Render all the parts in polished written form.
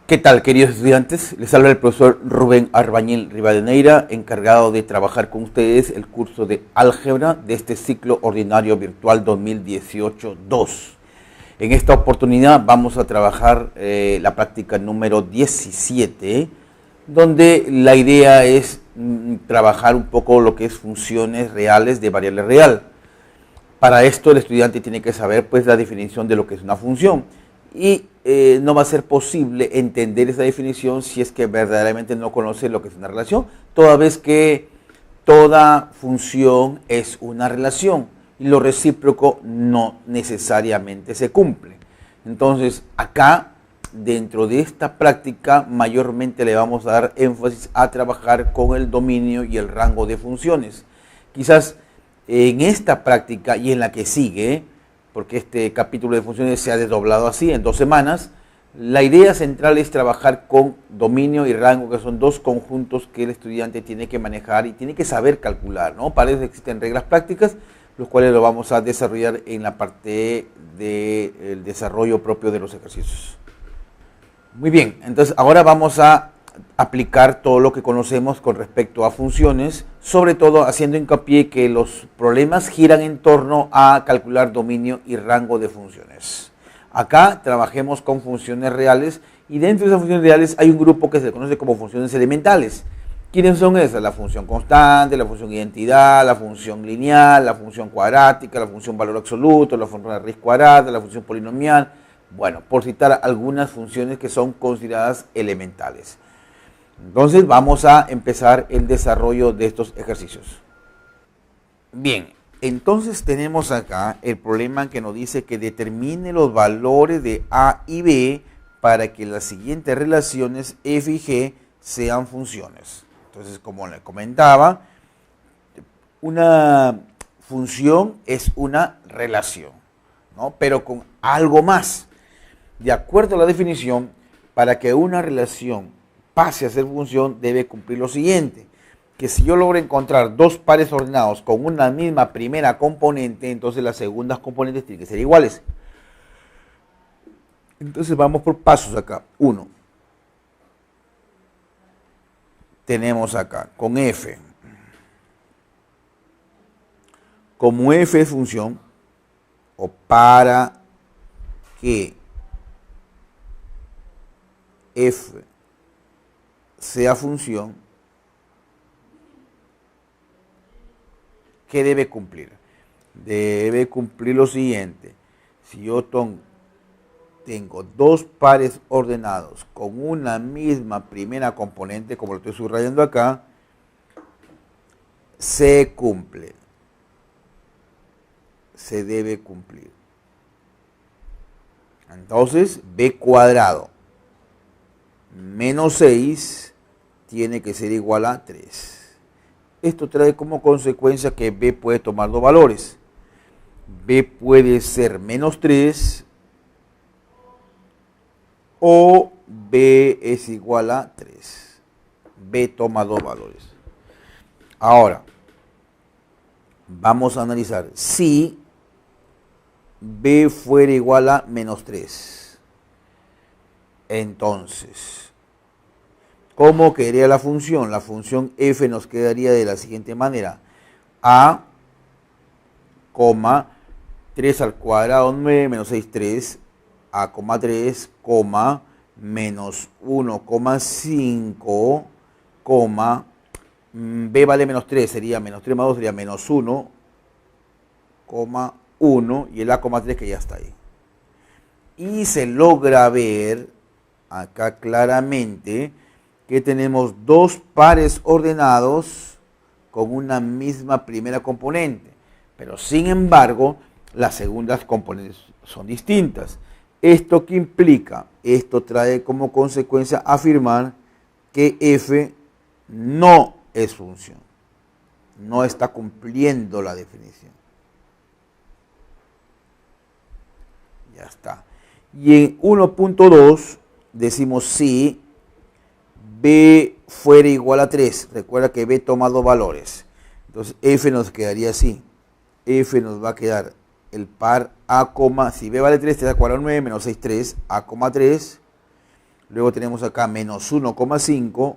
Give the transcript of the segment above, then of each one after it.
¿Qué tal, queridos estudiantes? Les habla el profesor Rubén Arbañil Rivadeneira, encargado de trabajar con ustedes el curso de álgebra de este ciclo ordinario virtual 2018-2. En esta oportunidad vamos a trabajar la práctica número 17, donde la idea es trabajar un poco lo que es funciones reales de variable real. Para esto el estudiante tiene que saber pues la definición de lo que es una función. Y no va a ser posible entender esa definición si es que verdaderamente no conoce lo que es una relación, toda vez que toda función es una relación y lo recíproco no necesariamente se cumple. Entonces, acá, dentro de esta práctica, mayormente le vamos a dar énfasis a trabajar con el dominio y el rango de funciones. Quizás en esta práctica y en la que sigue, porque este capítulo de funciones se ha desdoblado así en 2 semanas, la idea central es trabajar con dominio y rango, que son dos conjuntos que el estudiante tiene que manejar y tiene que saber calcular, ¿no? Para eso existen reglas prácticas, los cuales lo vamos a desarrollar en la parte del desarrollo propio de los ejercicios. Muy bien, entonces ahora vamos a aplicar todo lo que conocemos con respecto a funciones, sobre todo haciendo hincapié que los problemas giran en torno a calcular dominio y rango de funciones. Acá trabajemos con funciones reales y dentro de esas funciones reales hay un grupo que se conoce como funciones elementales. ¿Quiénes son esas? La función constante, la función identidad, la función lineal, la función cuadrática, la función valor absoluto, la función raíz cuadrada, la función polinomial. Bueno, por citar algunas funciones que son consideradas elementales. Entonces vamos a empezar el desarrollo de estos ejercicios. Bien, entonces tenemos acá el problema que nos dice que determine los valores de A y B para que las siguientes relaciones F y G sean funciones. Entonces, como le comentaba, una función es una relación, ¿no? Pero con algo más. De acuerdo a la definición, para que una relación pase a ser función, debe cumplir lo siguiente, que si yo logro encontrar dos pares ordenados con una misma primera componente, entonces las segundas componentes tienen que ser iguales. Entonces vamos por pasos acá. 1. Tenemos acá con f. Como f es función, o para que f sea función, ¿qué debe cumplir? Debe cumplir lo siguiente. Si yo tengo dos pares ordenados con una misma primera componente, como lo estoy subrayando acá, se cumple. Se debe cumplir. Entonces, b cuadrado menos 6 tiene que ser igual a 3. Esto trae como consecuencia que b puede tomar dos valores. B puede ser menos 3 o b es igual a 3. B toma dos valores. Ahora, vamos a analizar si b fuera igual a menos 3. Entonces, ¿cómo quedaría la función? La función f nos quedaría de la siguiente manera. A, 3 al cuadrado 9 menos 6, 3. A, 3, menos 1,5, b vale menos 3, sería menos 3 más 2 sería menos 1, 1 y el a, 3 que ya está ahí. Y se logra ver acá claramente que tenemos dos pares ordenados con una misma primera componente, pero sin embargo las segundas componentes son distintas. ¿Esto qué implica? Esto trae como consecuencia afirmar que f no es función, no está cumpliendo la definición. Ya está. Y en 1.2 decimos si b fuera igual a 3. Recuerda que b toma dos valores. Entonces f nos quedaría así. F nos va a quedar el par a, si b vale 3, te da 49 menos 6, 3, a, 3. Luego tenemos acá menos 1,5.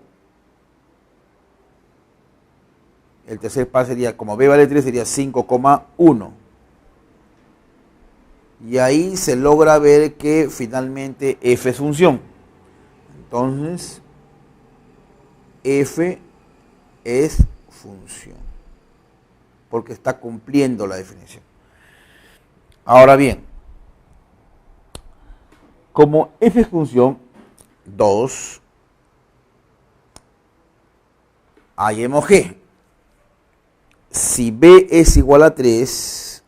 El tercer par sería, como b vale 3, sería 5,1. Y ahí se logra ver que finalmente f es función. Entonces, f es función, porque está cumpliendo la definición. Ahora bien, como f es función, 2, hallemos g. Si b es igual a 3,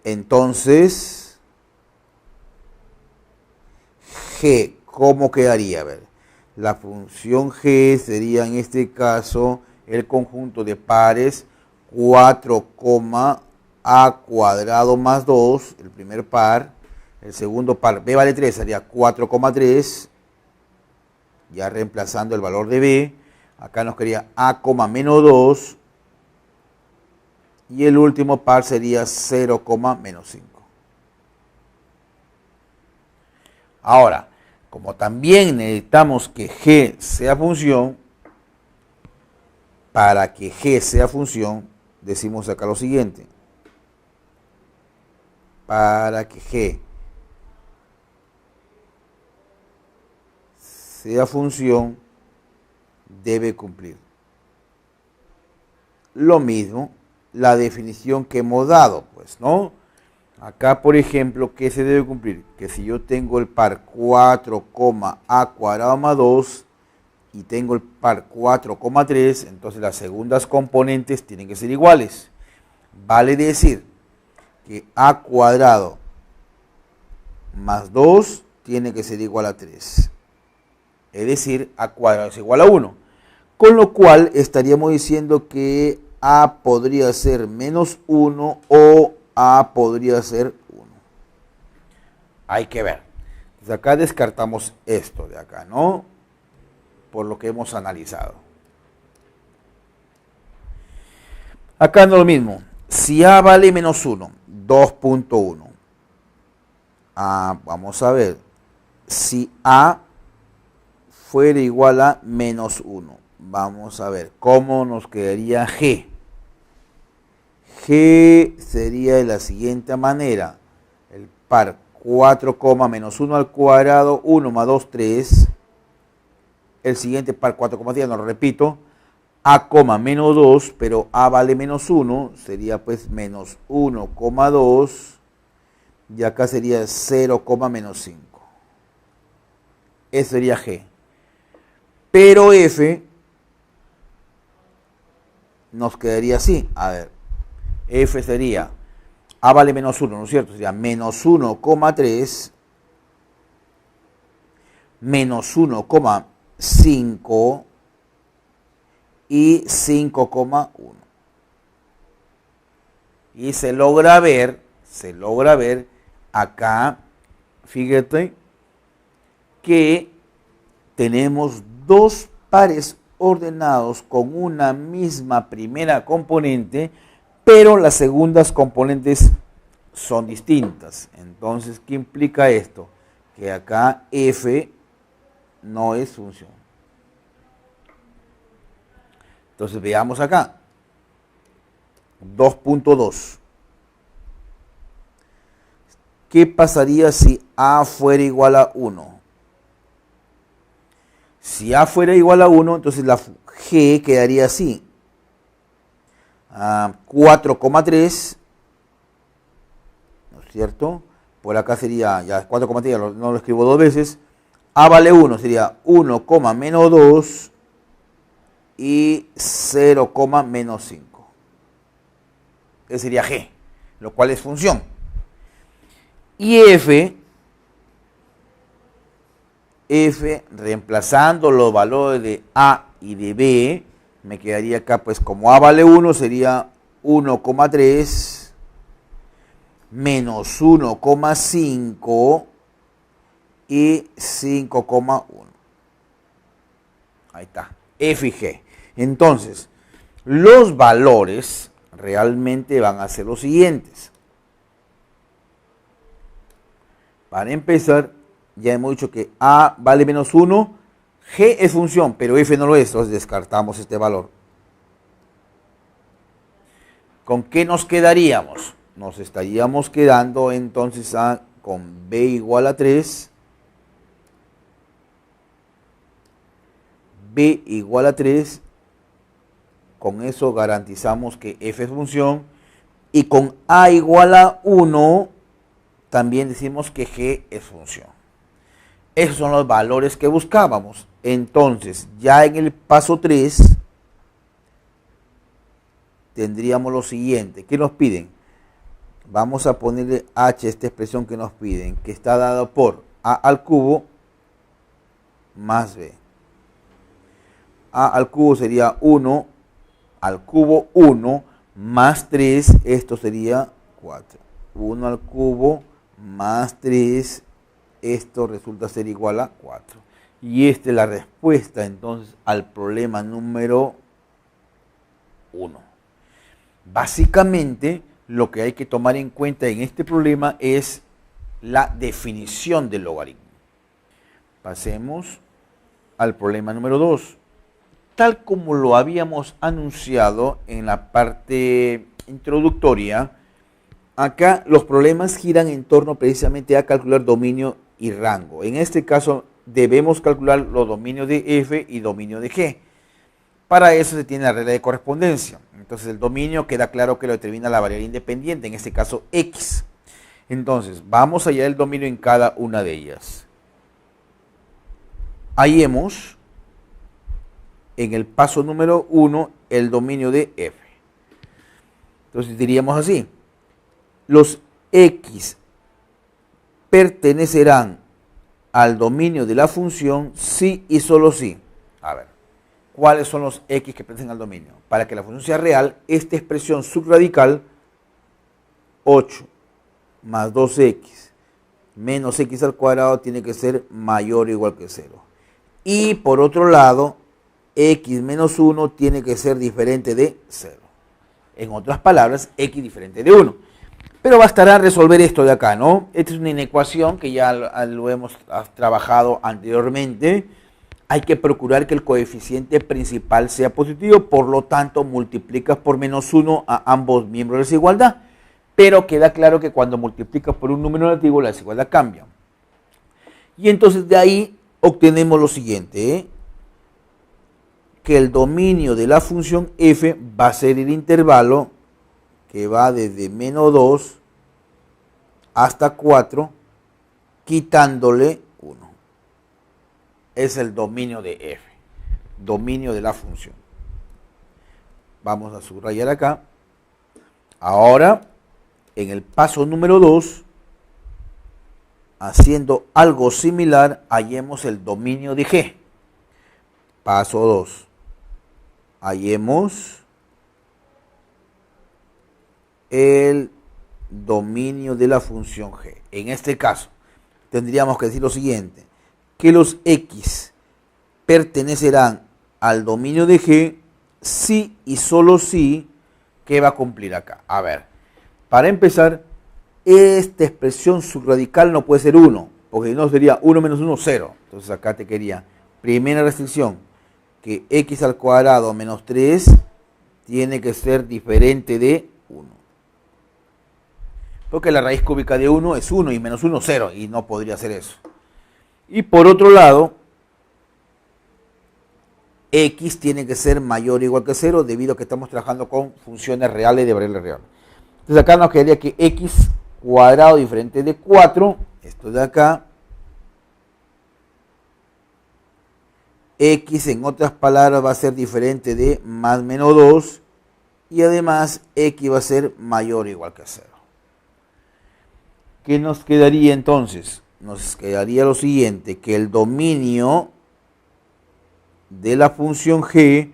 entonces g, ¿cómo quedaría? A ver, la función g sería en este caso el conjunto de pares 4, a cuadrado más 2, el primer par. El segundo par, b vale 3, sería 4,3, ya reemplazando el valor de b. Acá nos quedaría a, menos 2. Y el último par sería 0, menos 5. Ahora, como también necesitamos que g sea función, para que g sea función, decimos acá lo siguiente. Para que g sea función, debe cumplir lo mismo la definición que hemos dado, pues, ¿no? Acá, por ejemplo, ¿qué se debe cumplir? Que si yo tengo el par 4, a cuadrado más 2 y tengo el par 4,3, entonces las segundas componentes tienen que ser iguales. Vale decir que a cuadrado más 2 tiene que ser igual a 3. Es decir, a cuadrado es igual a 1. Con lo cual estaríamos diciendo que a podría ser menos 1 o a podría ser 1. Hay que ver. Entonces acá descartamos esto de acá, ¿no? Por lo que hemos analizado. Acá no es lo mismo. Si a vale menos 1, 2.1. Vamos a ver. Si a fuera igual a menos 1. Vamos a ver cómo nos quedaría g. G sería de la siguiente manera. El par 4, menos 1 al cuadrado, 1 más 2, 3. El siguiente par 4, ya no lo repito. A, menos 2, pero a vale menos 1. Sería pues menos 1,2. Y acá sería 0, menos 5. Eso sería g. Pero f nos quedaría así. A ver, f sería, a vale menos 1, ¿no es cierto? Sería menos 1,3 menos 1,5 y 5,1. Y se logra ver acá, fíjate, que tenemos dos pares ordenados con una misma primera componente, pero las segundas componentes son distintas. Entonces, ¿qué implica esto? Que acá f no es función. Entonces, veamos acá. 2.2. ¿Qué pasaría si a fuera igual a 1? Si a fuera igual a 1, entonces la g quedaría así. 4,3, ¿no es cierto? Por acá sería, ya 4,3, no lo escribo dos veces. A vale 1, sería 1, menos 2 y 0, menos 5. Ese sería g, lo cual es función. Y f, reemplazando los valores de a y de b, me quedaría acá, pues como a vale 1, sería 1,3 menos 1,5 y 5,1. Ahí está, f y g. Entonces, los valores realmente van a ser los siguientes. Para empezar, ya hemos dicho que a vale menos 1, g es función, pero f no lo es, entonces descartamos este valor. ¿Con qué nos quedaríamos? Nos estaríamos quedando entonces con b igual a 3, b igual a 3, con eso garantizamos que f es función, y con a igual a 1 también decimos que g es función. Esos son los valores que buscábamos. Entonces, ya en el paso 3, tendríamos lo siguiente. ¿Qué nos piden? Vamos a ponerle h a esta expresión que nos piden, que está dada por a al cubo más b. A al cubo sería 1 al cubo 1 más 3, esto sería 4. 1 al cubo más 3, esto resulta ser igual a 4. Y esta es la respuesta entonces al problema número 1. Básicamente, lo que hay que tomar en cuenta en este problema es la definición del logaritmo. Pasemos al problema número 2. Tal como lo habíamos anunciado en la parte introductoria, acá los problemas giran en torno precisamente a calcular dominio y rango. En este caso debemos calcular los dominios de f y dominio de g. Para eso se tiene la regla de correspondencia. Entonces el dominio queda claro que lo determina la variable independiente, en este caso x. Entonces vamos a hallar el dominio en cada una de ellas. Hallemos en el paso número 1 el dominio de f. Entonces diríamos así: los x pertenecerán al dominio de la función si y solo si. A ver, ¿cuáles son los x que pertenecen al dominio? Para que la función sea real, esta expresión subradical 8 más 2x menos x al cuadrado tiene que ser mayor o igual que 0. Y por otro lado, x menos 1 tiene que ser diferente de 0. En otras palabras, x diferente de 1. Pero bastará resolver esto de acá, ¿no? Esta es una inecuación que ya lo hemos trabajado anteriormente. Hay que procurar que el coeficiente principal sea positivo, por lo tanto multiplicas por menos 1 a ambos miembros de la desigualdad. Pero queda claro que cuando multiplicas por un número negativo, la desigualdad cambia. Y entonces de ahí obtenemos lo siguiente, ¿eh? Que el dominio de la función f va a ser el intervalo que va desde menos 2 hasta 4, quitándole 1. Es el dominio de f, dominio de la función. Vamos a subrayar acá. Ahora, en el paso número 2, haciendo algo similar, hallemos el dominio de g. Paso 2. Hallemos el dominio de la función g. En este caso, tendríamos que decir lo siguiente: que los x pertenecerán al dominio de g si y solo si, ¿qué va a cumplir acá? A ver, para empezar, esta expresión subradical no puede ser 1, porque si no sería 1 menos 1, 0. Entonces acá te quería, primera restricción, que x al cuadrado menos 3 tiene que ser diferente de 1. Porque la raíz cúbica de 1 es 1 y menos 1, 0, y no podría ser eso. Y por otro lado, x tiene que ser mayor o igual que 0 debido a que estamos trabajando con funciones reales de variable real. Entonces acá nos quedaría que x cuadrado diferente de 4, esto de acá, x en otras palabras va a ser diferente de más menos 2 y además x va a ser mayor o igual que 0. ¿Qué nos quedaría entonces? Nos quedaría lo siguiente, que el dominio de la función g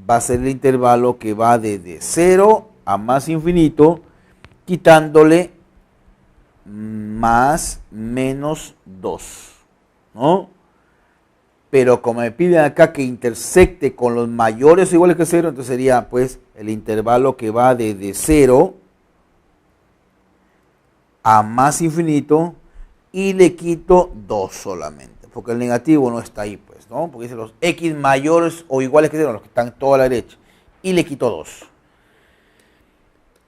va a ser el intervalo que va desde 0 a más infinito, quitándole más menos 2, ¿no? Pero como me piden acá que intersecte con los mayores o iguales que 0, entonces sería pues el intervalo que va desde 0 a más infinito, y le quito 2 solamente, porque el negativo no está ahí, pues, ¿no? Porque dice los x mayores o iguales que 0, los que están toda a la derecha, y le quito 2.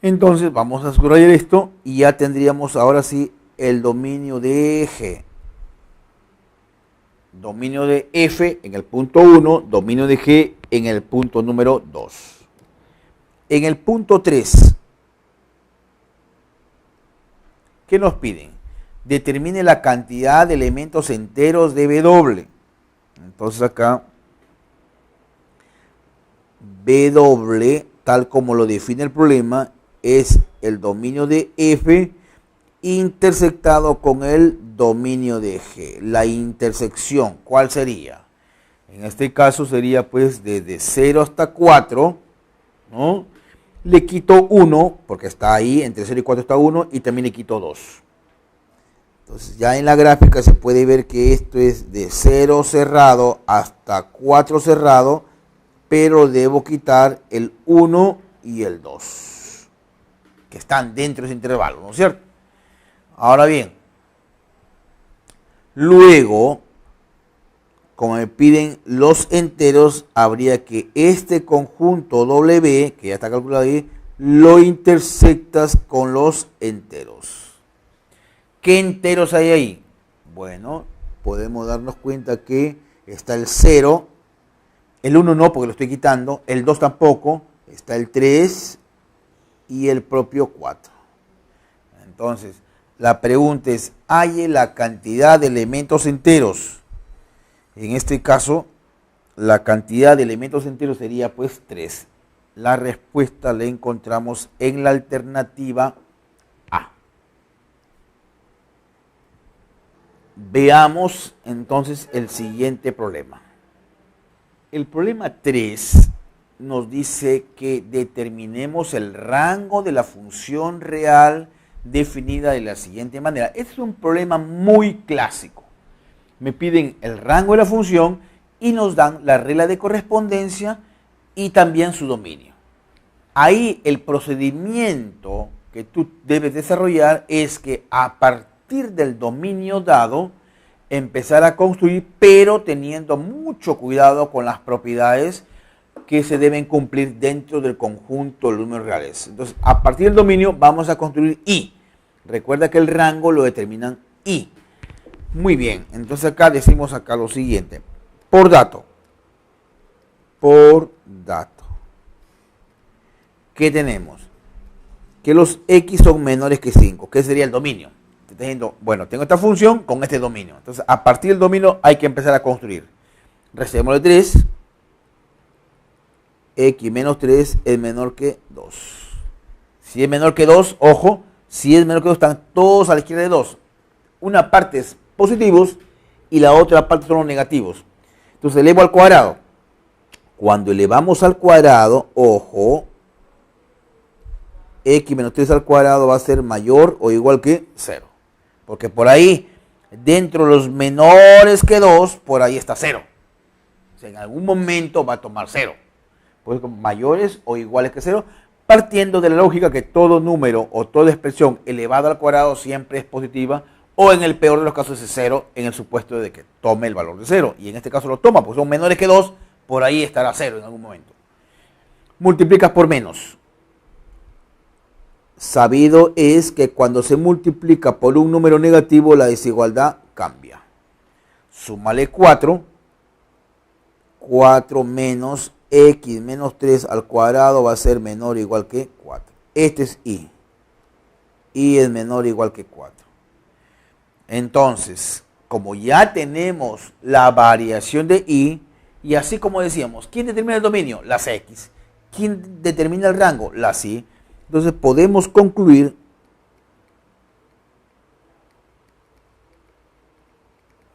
Entonces vamos a subrayar esto y ya tendríamos ahora sí el dominio de G. Dominio de F en el punto 1, dominio de G en el punto número 2. En el punto 3, ¿qué nos piden? Determine la cantidad de elementos enteros de W. Entonces acá, W, tal como lo define el problema, es el dominio de F intersectado con el dominio de G. La intersección, ¿cuál sería? En este caso sería pues desde 0 hasta 4, ¿no? Le quito 1, porque está ahí, entre 0 y 4 está 1, y también le quito 2. Entonces ya en la gráfica se puede ver que esto es de 0 cerrado hasta 4 cerrado, pero debo quitar el 1 y el 2, que están dentro de ese intervalo, ¿no es cierto? Ahora bien, luego, como me piden los enteros, habría que este conjunto W, que ya está calculado ahí, lo intersectas con los enteros. ¿Qué enteros hay ahí? Bueno, podemos darnos cuenta que está el 0, el 1 no porque lo estoy quitando, el 2 tampoco, está el 3 y el propio 4. Entonces, la pregunta es, halle la cantidad de elementos enteros. En este caso, la cantidad de elementos enteros sería pues 3. La respuesta la encontramos en la alternativa A. Veamos entonces el siguiente problema. El problema 3 nos dice que determinemos el rango de la función real definida de la siguiente manera. Este es un problema muy clásico. Me piden el rango de la función y nos dan la regla de correspondencia y también su dominio. Ahí el procedimiento que tú debes desarrollar es que a partir del dominio dado, empezar a construir, pero teniendo mucho cuidado con las propiedades que se deben cumplir dentro del conjunto de los números reales. Entonces, a partir del dominio vamos a construir I. Recuerda que el rango lo determinan I. Muy bien, entonces acá decimos acá lo siguiente. Por dato. ¿Qué tenemos? Que los X son menores que 5. ¿Qué sería el dominio? Te estoy diciendo, bueno, tengo esta función con este dominio. Entonces, a partir del dominio hay que empezar a construir. Recibimos de 3. X menos 3 es menor que 2. Si es menor que 2, ojo, si es menor que 2 están todos a la izquierda de 2. Una parte es positivos y la otra parte son los negativos. Entonces elevo al cuadrado. Cuando elevamos al cuadrado, ojo, X menos 3 al cuadrado va a ser mayor o igual que 0. Porque por ahí, dentro de los menores que 2, por ahí está 0. O sea, en algún momento va a tomar 0. Pues mayores o iguales que 0, partiendo de la lógica que todo número o toda expresión elevada al cuadrado siempre es positiva, o en el peor de los casos es 0, en el supuesto de que tome el valor de 0. Y en este caso lo toma, pues son menores que 2, por ahí estará 0 en algún momento. Multiplicas por menos. Sabido es que cuando se multiplica por un número negativo, la desigualdad cambia. Súmale 4. 4 menos X menos 3 al cuadrado va a ser menor o igual que 4. Este es I. I es menor o igual que 4. Entonces, como ya tenemos la variación de I, y así como decíamos, ¿quién determina el dominio? Las X. ¿Quién determina el rango? Las Y. Entonces podemos concluir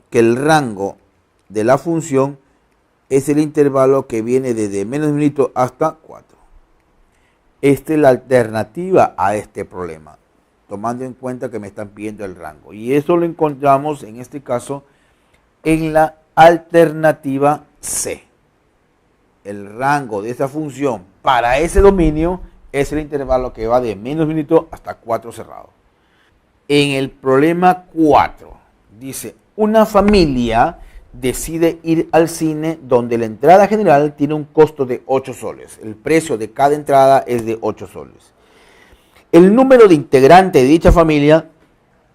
que el rango de la función es el intervalo que viene desde menos infinito hasta 4. Esta es la alternativa a este problema, tomando en cuenta que me están pidiendo el rango. Y eso lo encontramos en este caso en la alternativa C. El rango de esa función para ese dominio es el intervalo que va de menos infinito hasta 4 cerrado. En el problema 4, Dice, una familia decide ir al cine donde la entrada general tiene un costo de 8 soles. El precio de cada entrada es de 8 soles. El número de integrantes de dicha familia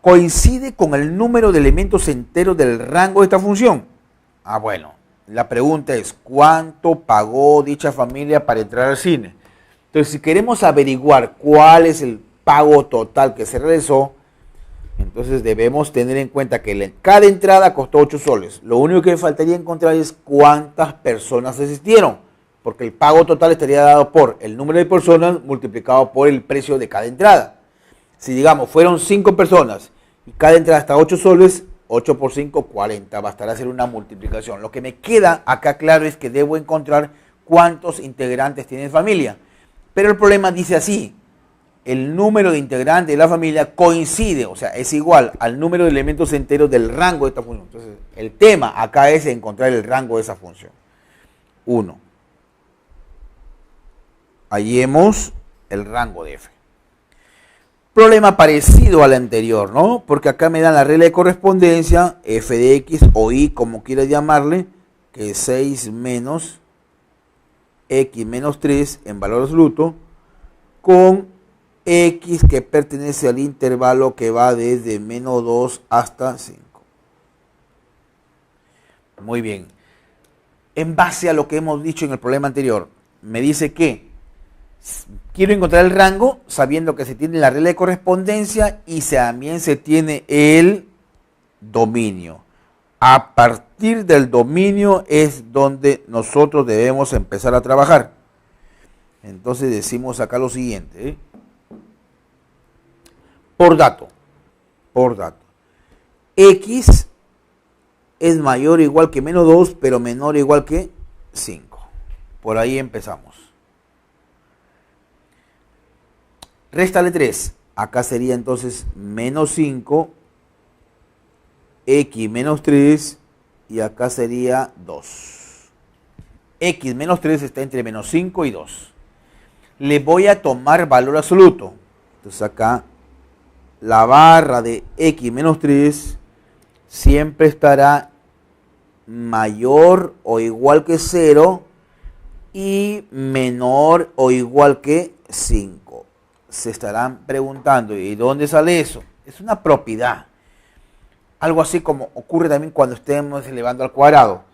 coincide con el número de elementos enteros del rango de esta función. Ah, bueno, la pregunta es, ¿cuánto pagó dicha familia para entrar al cine? Entonces, si queremos averiguar cuál es el pago total que se realizó, entonces debemos tener en cuenta que cada entrada costó 8 soles. Lo único que faltaría encontrar es cuántas personas asistieron, porque el pago total estaría dado por el número de personas multiplicado por el precio de cada entrada. Si digamos fueron 5 personas y cada entrada está 8 soles, 8 por 5, 40. Bastará hacer una multiplicación. Lo que me queda acá claro es que debo encontrar cuántos integrantes tiene familia. Pero el problema dice así: el número de integrantes de la familia coincide, o sea, es igual al número de elementos enteros del rango de esta función. Entonces, el tema acá es encontrar el rango de esa función. 1. Hallemos el rango de f. Problema parecido al anterior, ¿no? Porque acá me dan la regla de correspondencia, f de x o y, como quieras llamarle, que es 6 menos x menos 3 en valor absoluto, con x que pertenece al intervalo que va desde menos 2 hasta 5. Muy bien. En base a lo que hemos dicho en el problema anterior, me dice que quiero encontrar el rango sabiendo que se tiene la regla de correspondencia y también se tiene el dominio. A partir del dominio es donde nosotros debemos empezar a trabajar. Entonces decimos acá lo siguiente, ¿eh? Por dato, x es mayor o igual que menos 2, pero menor o igual que 5. Por ahí empezamos. Réstale 3. Acá sería entonces menos 5, x menos 3, y acá sería 2. X menos 3 está entre menos 5 y 2. Le voy a tomar valor absoluto. Entonces acá la barra de x menos 3 siempre estará mayor o igual que 0 y menor o igual que 5. Se estarán preguntando, ¿y dónde sale eso? Es una propiedad. Algo así como ocurre también cuando estemos elevando al cuadrado.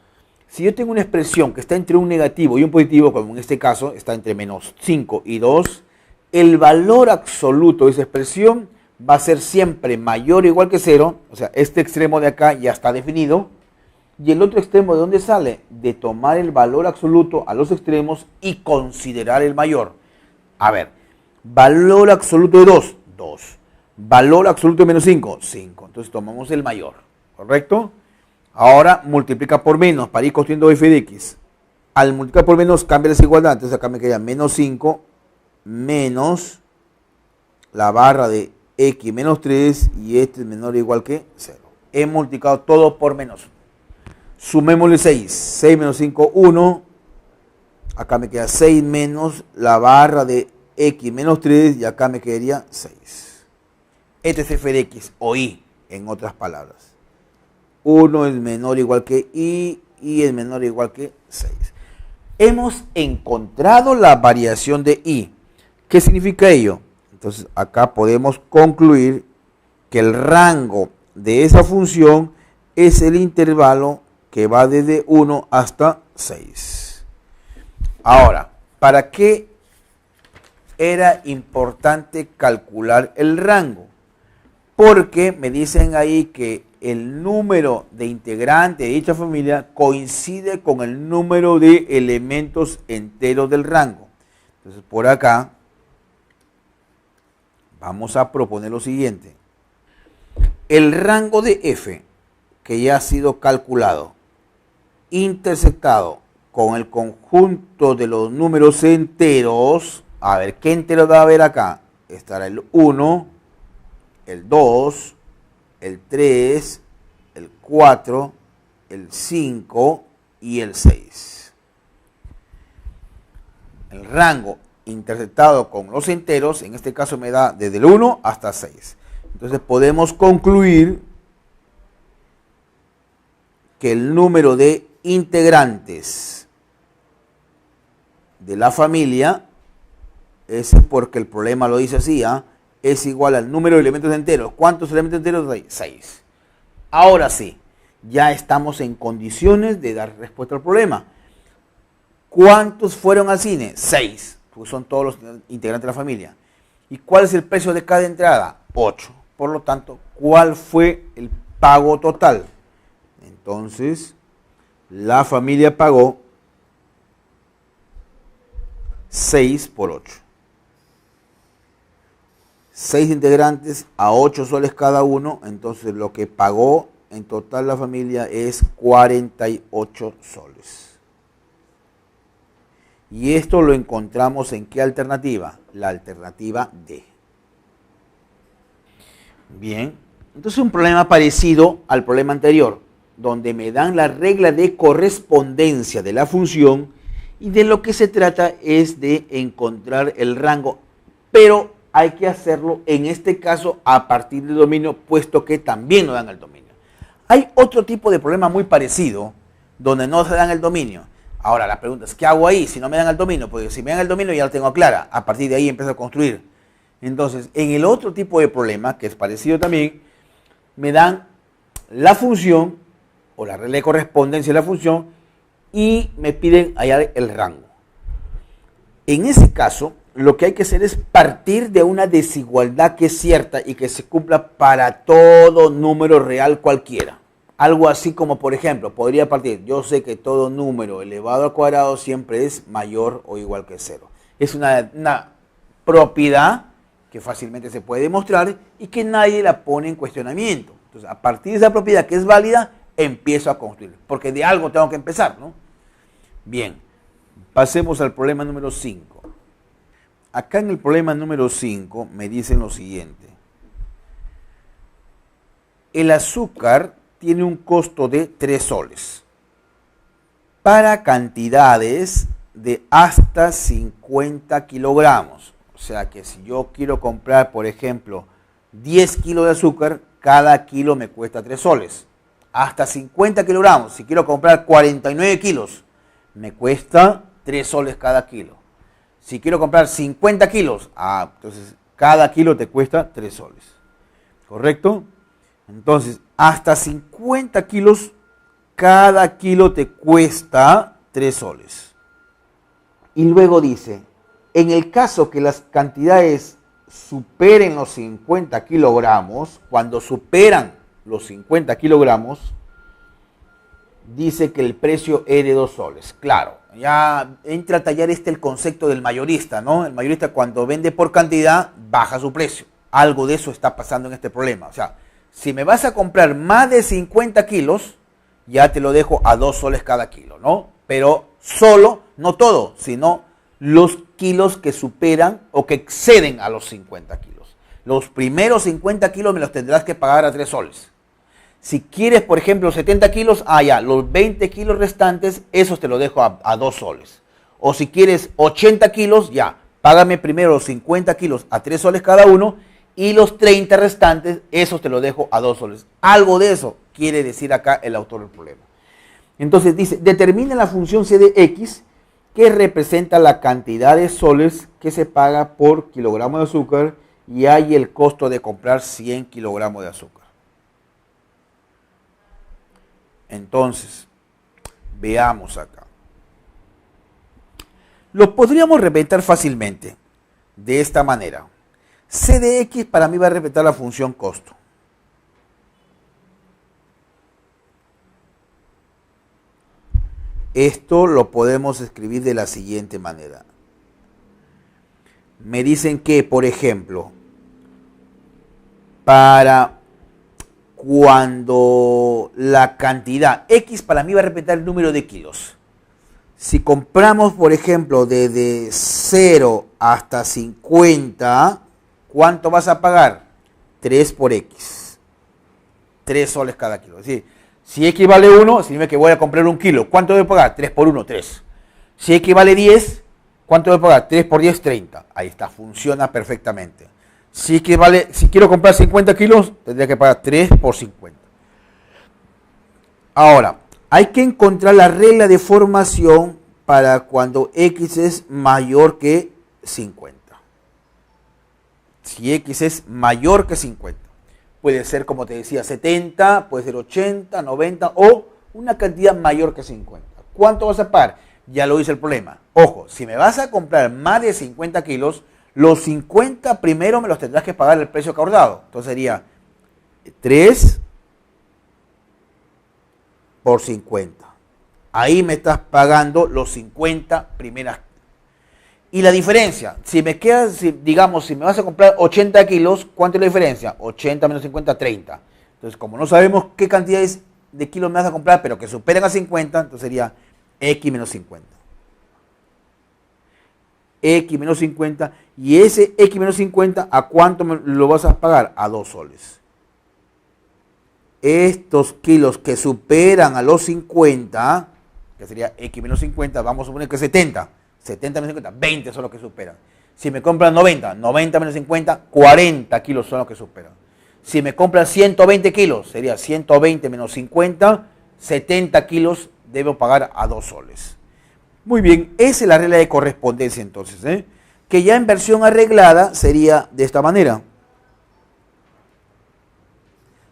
Si yo tengo una expresión que está entre un negativo y un positivo, como en este caso está entre menos 5 y 2, el valor absoluto de esa expresión va a ser siempre mayor o igual que 0, o sea, este extremo de acá ya está definido, y el otro extremo, ¿de dónde sale? De tomar el valor absoluto a los extremos y considerar el mayor. A ver, valor absoluto de 2, 2. Valor absoluto de menos 5, 5. Entonces tomamos el mayor, ¿correcto? Ahora multiplica por menos para ir construyendo f de x. Al multiplicar por menos cambia la desigualdad, entonces acá me queda menos 5 menos la barra de x menos 3 y este es menor o igual que 0. He multiplicado todo por menos. Sumémosle 6. 6 menos 5, 1. Acá me queda 6 menos la barra de x menos 3 y acá me quedaría 6. Este es f de x o y, en otras palabras. 1 es menor o igual que y es menor o igual que 6. Hemos encontrado la variación de y. ¿Qué significa ello? Entonces acá podemos concluir que el rango de esa función es el intervalo que va desde 1 hasta 6. Ahora, ¿para qué era importante calcular el rango? Porque me dicen ahí que el número de integrantes de dicha familia coincide con el número de elementos enteros del rango. Entonces por acá vamos a proponer lo siguiente. El rango de f, que ya ha sido calculado, intersectado con el conjunto de los números enteros. A ver, ¿qué entero va a haber acá? Estará el 1, el 2, el 3, el 4, el 5 y el 6. El rango intersectado con los enteros, en este caso me da desde el 1 hasta 6. Entonces podemos concluir que el número de integrantes de la familia, es porque el problema lo dice así, es igual al número de elementos enteros. ¿Cuántos elementos enteros hay? 6. Ahora sí, ya estamos en condiciones de dar respuesta al problema. ¿Cuántos fueron al cine? 6, pues son todos los integrantes de la familia. ¿Y cuál es el precio de cada entrada? 8. Por lo tanto, ¿cuál fue el pago total? Entonces, la familia pagó 6 por 8. 6 integrantes a 8 soles cada uno, entonces lo que pagó en total la familia es 48 soles. Y esto lo encontramos en ¿qué alternativa? La alternativa D. Bien, entonces un problema parecido al problema anterior, donde me dan la regla de correspondencia de la función y de lo que se trata es de encontrar el rango, pero hay que hacerlo en este caso a partir del dominio, puesto que también nos dan el dominio. Hay otro tipo de problema muy parecido, donde no se dan el dominio. Ahora la pregunta es, ¿qué hago ahí si no me dan el dominio? Porque si me dan el dominio ya lo tengo clara, a partir de ahí empiezo a construir. Entonces, en el otro tipo de problema, que es parecido también, me dan la función, o la regla de correspondencia de la función, y me piden hallar el rango. En ese caso, lo que hay que hacer es partir de una desigualdad que es cierta y que se cumpla para todo número real cualquiera. Algo así como, por ejemplo, podría partir, yo sé que todo número elevado al cuadrado siempre es mayor o igual que 0. Es una propiedad que fácilmente se puede demostrar y que nadie la pone en cuestionamiento. Entonces, a partir de esa propiedad que es válida, empiezo a construir, porque de algo tengo que empezar, ¿no? Bien, pasemos al problema número 5. Acá en el problema número 5 me dicen lo siguiente. El azúcar tiene un costo de 3 soles para cantidades de hasta 50 kilogramos. O sea que si yo quiero comprar, por ejemplo, 10 kilos de azúcar, cada kilo me cuesta 3 soles. Hasta 50 kilogramos, si quiero comprar 49 kilos, me cuesta 3 soles cada kilo. Si quiero comprar 50 kilos, entonces cada kilo te cuesta 3 soles. ¿Correcto? Entonces, hasta 50 kilos, cada kilo te cuesta 3 soles. Y luego dice, en el caso que las cantidades superen los 50 kilogramos, cuando superan los 50 kilogramos, dice que el precio es de 2 soles. Claro, ya entra a tallar el concepto del mayorista, ¿no? El mayorista cuando vende por cantidad, baja su precio. Algo de eso está pasando en este problema. O sea, si me vas a comprar más de 50 kilos, ya te lo dejo a 2 soles cada kilo, ¿no? Pero solo, no todo, sino los kilos que superan o que exceden a los 50 kilos. Los primeros 50 kilos me los tendrás que pagar a 3 soles. Si quieres, por ejemplo, 70 kilos, ya, los 20 kilos restantes, esos te los dejo a 2 soles. O si quieres 80 kilos, ya, págame primero los 50 kilos a 3 soles cada uno y los 30 restantes, esos te los dejo a 2 soles. Algo de eso quiere decir acá el autor del problema. Entonces dice, determina la función c de x que representa la cantidad de soles que se paga por kilogramo de azúcar y hay el costo de comprar 100 kilogramos de azúcar. Entonces, veamos acá. Lo podríamos representar fácilmente de esta manera. C de x para mí va a representar la función costo. Esto lo podemos escribir de la siguiente manera. Me dicen que, por ejemplo, para cuando la cantidad X para mí va a representar el número de kilos. Si compramos, por ejemplo, desde 0 hasta 50, ¿cuánto vas a pagar? 3 por X. 3 soles cada kilo. Es decir, si X vale 1, significa que voy a comprar 1 kilo. ¿Cuánto debo pagar? 3 por 1, 3. Si X vale 10, ¿cuánto debo pagar? 3 por 10, 30. Ahí está, funciona perfectamente. Si quiero comprar 50 kilos, tendría que pagar 3 por 50. Ahora, Hay que encontrar la regla de formación para cuando x es mayor que 50. Si x es mayor que 50. Puede ser, como te decía, 70, puede ser 80, 90 o una cantidad mayor que 50. ¿Cuánto vas a pagar? Ya lo hice el problema. Ojo, si me vas a comprar más de 50 kilos, los 50 primero me los tendrás que pagar el precio acordado. Entonces sería 3 por 50. Ahí me estás pagando los 50 primeras. Y la diferencia, si me quedas, digamos, si me vas a comprar 80 kilos, ¿cuánto es la diferencia? 80 menos 50, 30. Entonces, como no sabemos qué cantidades de kilos me vas a comprar, pero que superen a 50, entonces sería X menos 50. X menos 50. Y ese X menos 50, ¿a cuánto lo vas a pagar? A 2 soles. Estos kilos que superan a los 50, que sería X menos 50, vamos a suponer que 70. 70 menos 50, 20 son los que superan. Si me compran 90, 90 menos 50, 40 kilos son los que superan. Si me compran 120 kilos, sería 120 menos 50, 70 kilos debo pagar a 2 soles. Muy bien, esa es la regla de correspondencia entonces, que ya en versión arreglada sería de esta manera.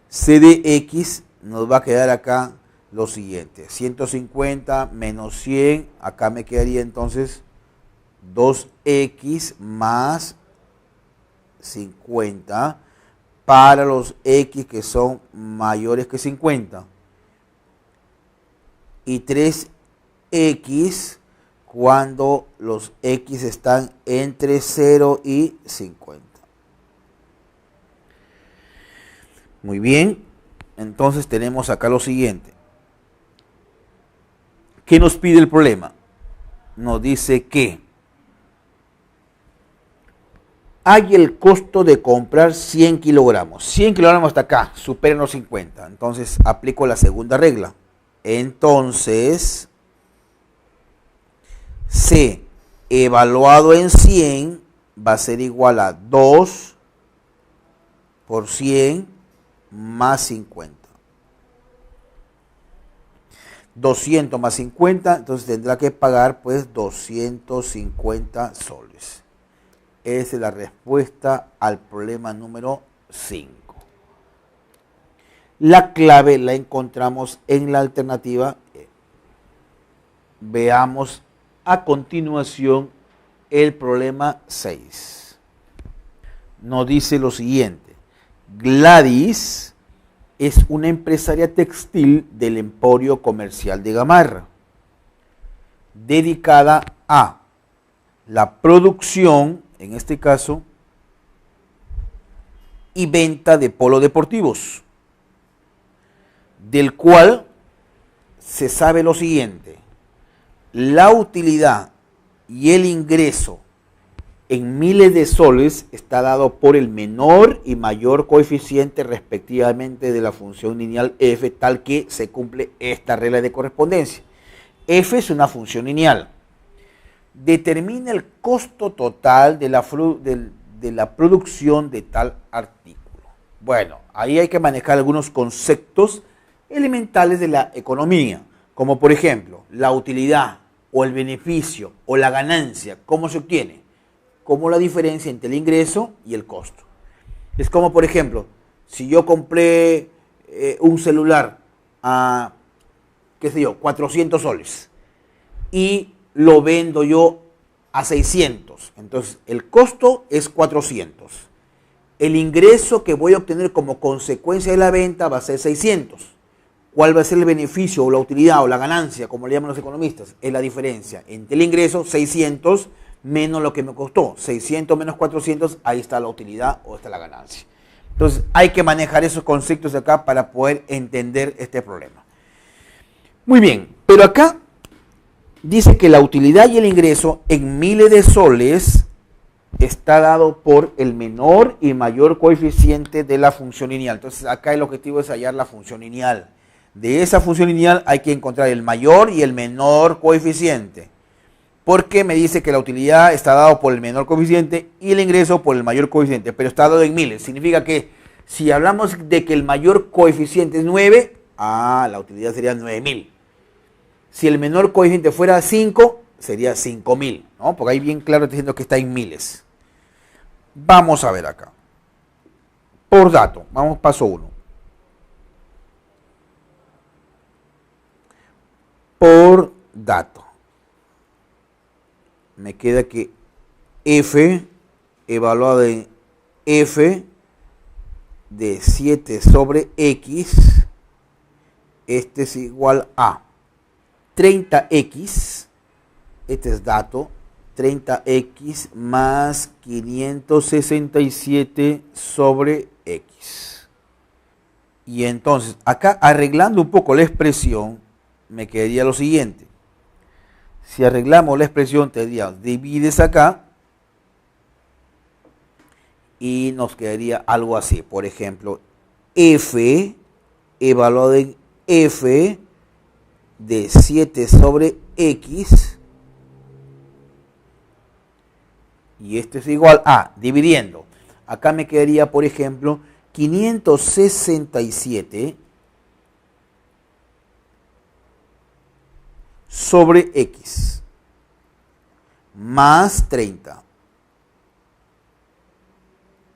C de X nos va a quedar acá lo siguiente, 150 menos 100, acá me quedaría entonces 2x más 50 para los x que son mayores que 50 y 3x cuando los x están entre 0 y 50. Muy bien, entonces tenemos acá lo siguiente. ¿Qué nos pide el problema? Nos dice que hay el costo de comprar 100 kilogramos. 100 kilogramos hasta acá, superan los 50. Entonces aplico la segunda regla. Entonces, C evaluado en 100 va a ser igual a 2 por 100 más 50. 200 más 50, entonces tendrá que pagar pues 250 soles. Esa es la respuesta al problema número 5. La clave la encontramos en la alternativa E. Veamos a continuación el problema 6. Nos dice lo siguiente. Gladys es una empresaria textil del Emporio Comercial de Gamarra, dedicada a la producción, en este caso, y venta de polos deportivos, del cual se sabe lo siguiente: la utilidad y el ingreso en miles de soles está dado por el menor y mayor coeficiente respectivamente de la función lineal f, tal que se cumple esta regla de correspondencia. F es una función lineal. Determina el costo total de la producción de tal artículo. Bueno, ahí hay que manejar algunos conceptos elementales de la economía, como por ejemplo, la utilidad o el beneficio o la ganancia. ¿Cómo se obtiene? Como la diferencia entre el ingreso y el costo. Es como, por ejemplo, si yo compré un celular a, qué sé yo, 400 soles y lo vendo yo a 600. Entonces, el costo es 400. El ingreso que voy a obtener como consecuencia de la venta va a ser 600. ¿Cuál va a ser el beneficio o la utilidad o la ganancia, como le llaman los economistas? Es la diferencia entre el ingreso, 600, menos lo que me costó. 600 menos 400, ahí está la utilidad o está la ganancia. Entonces, hay que manejar esos conceptos de acá para poder entender este problema. Muy bien, pero acá dice que la utilidad y el ingreso en miles de soles está dado por el menor y mayor coeficiente de la función lineal. Entonces, acá el objetivo es hallar la función lineal. De esa función lineal hay que encontrar el mayor y el menor coeficiente. Porque me dice que la utilidad está dado por el menor coeficiente y el ingreso por el mayor coeficiente, pero está dado en miles. Significa que si hablamos de que el mayor coeficiente es 9, la utilidad sería 9000. Si el menor coeficiente fuera 5, sería 5000, ¿no? Porque ahí bien claro está diciendo que está en miles. Vamos a ver acá. Por dato, vamos paso 1. Por dato. Me queda que f evaluado en f de 7 sobre x, este es igual a 30x, este es dato, 30x más 567 sobre x. Y entonces, acá arreglando un poco la expresión, me quedaría lo siguiente. Si arreglamos la expresión, tendría, divides acá y nos quedaría algo así. Por ejemplo, f evaluado en f de 7 sobre x, y esto es igual a, dividiendo, acá me quedaría, por ejemplo, 567 sobre x más 30.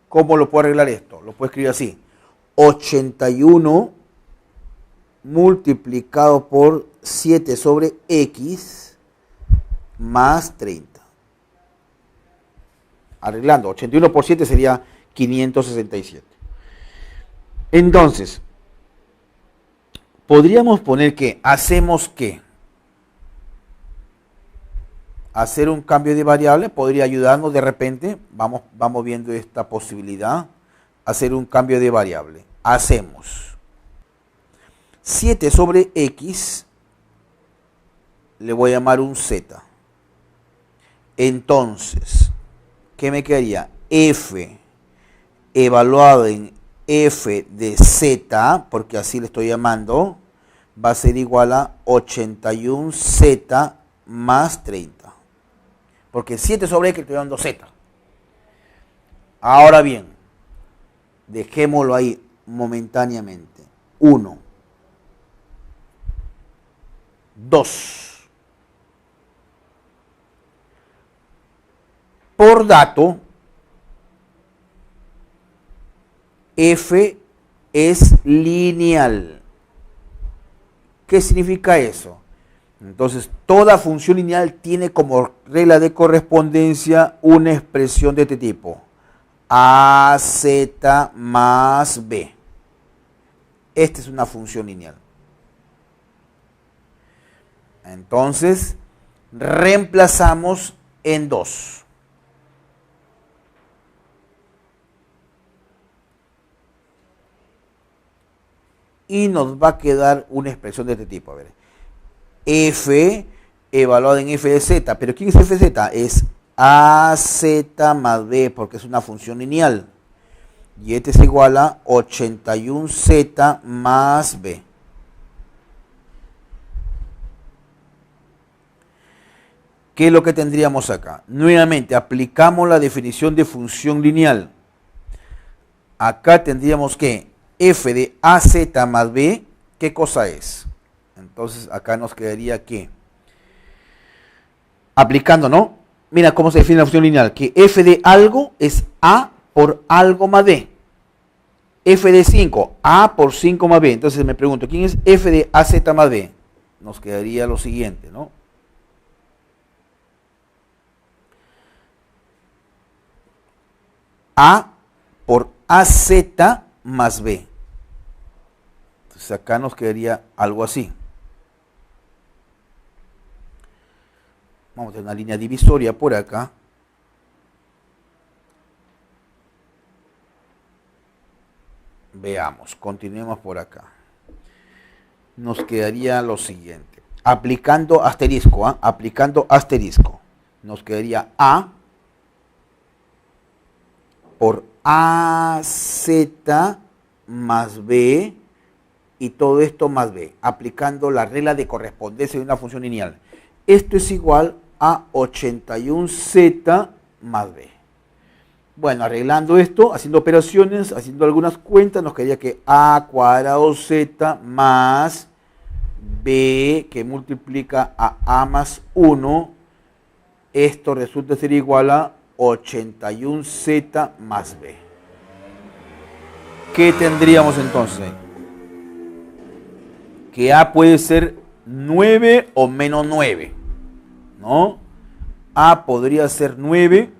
¿Cómo lo puedo arreglar esto? Lo puedo escribir así: 81 multiplicado por 7 sobre x más 30. Arreglando, 81 por 7 sería 567. Entonces, podríamos poner que hacemos ¿qué? Hacer un cambio de variable podría ayudarnos de repente. Vamos viendo esta posibilidad. Hacer un cambio de variable. Hacemos 7 sobre x, le voy a llamar un z. Entonces, ¿qué me quedaría? F evaluado en f de z, porque así le estoy llamando, va a ser igual a 81z más 30. Porque 7 sobre x estoy dando z. Ahora bien, dejémoslo ahí momentáneamente. 1, 2. Por dato, f es lineal. ¿Qué significa eso? Entonces, toda función lineal tiene como regla de correspondencia una expresión de este tipo: AZ más B. Esta es una función lineal. Entonces, reemplazamos en 2. Y nos va a quedar una expresión de este tipo. A ver, f evaluado en f de z. ¿Pero quién es f de z? Es AZ más B, porque es una función lineal. Y este es igual a 81z más B. ¿Qué es lo que tendríamos acá? Nuevamente, aplicamos la definición de función lineal. Acá tendríamos que f de AZ más B, ¿qué cosa es? Entonces acá nos quedaría que, aplicando, ¿no? Mira cómo se define la función lineal, que f de algo es A por algo más B. F de 5, A por 5 más B. Entonces me pregunto, ¿quién es f de AZ más B? Nos quedaría lo siguiente, ¿no? A por AZ más B. Entonces acá nos quedaría algo así. Vamos a tener una línea divisoria por acá. Veamos, continuemos por acá. Nos quedaría lo siguiente. Aplicando asterisco, aplicando asterisco. Nos quedaría A por AZ más B y todo esto más B, aplicando la regla de correspondencia de una función lineal. Esto es igual a 81z más B. Bueno, arreglando esto, haciendo operaciones, haciendo algunas cuentas, nos quedaría que a cuadrado z más B que multiplica a A más 1, esto resulta ser igual a 81Z más B. ¿Qué tendríamos entonces? Que A puede ser 9 o menos 9, ¿no? A podría ser 9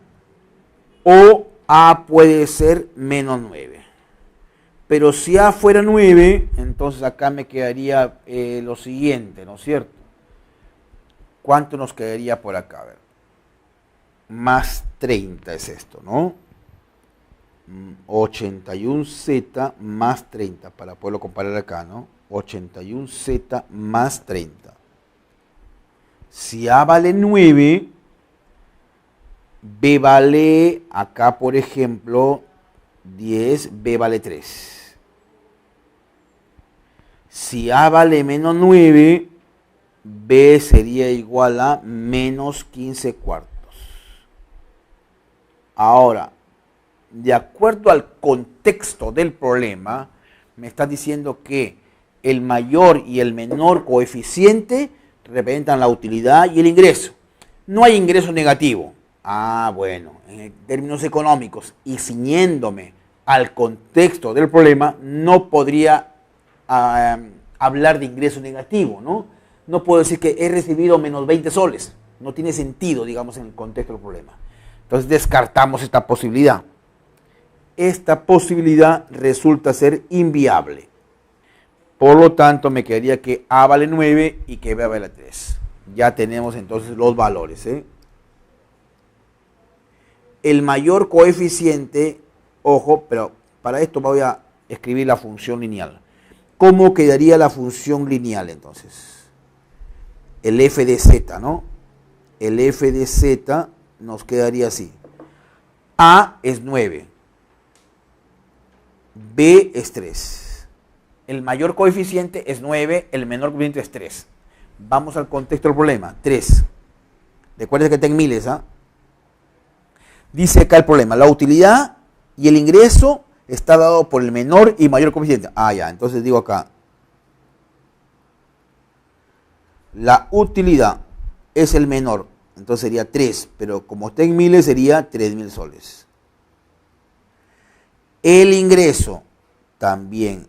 o A puede ser menos 9. Pero si A fuera 9, entonces acá me quedaría lo siguiente, ¿no es cierto? ¿Cuánto nos quedaría por acá? A ver. Más 30 es esto, ¿no? 81Z más 30, para poderlo comparar acá, ¿no? 81Z más 30. Si A vale 9, B vale, acá por ejemplo, 10, B vale 3. Si A vale menos 9, B sería igual a menos 15 cuartos. Ahora, de acuerdo al contexto del problema, me está diciendo que el mayor y el menor coeficiente representan la utilidad y el ingreso. No hay ingreso negativo. Bueno, en términos económicos y ciñéndome al contexto del problema, no podría hablar de ingreso negativo, ¿no? No puedo decir que he recibido menos 20 soles. No tiene sentido, digamos, en el contexto del problema. Entonces descartamos esta posibilidad. Esta posibilidad resulta ser inviable. Por lo tanto, me quedaría que A vale 9 y que B vale 3. Ya tenemos entonces los valores, ¿eh? El mayor coeficiente, ojo, pero para esto voy a escribir la función lineal. ¿Cómo quedaría la función lineal entonces? El f de z, ¿no? El f de z nos quedaría así. A es 9. B es 3. El mayor coeficiente es 9, el menor coeficiente es 3. Vamos al contexto del problema. 3. Recuerden que está en miles, ¿ah? Dice acá el problema, la utilidad y el ingreso está dado por el menor y mayor coeficiente. Ya, entonces digo acá, la utilidad es el menor, entonces sería 3, pero como está en miles sería 3.000 soles. El ingreso, también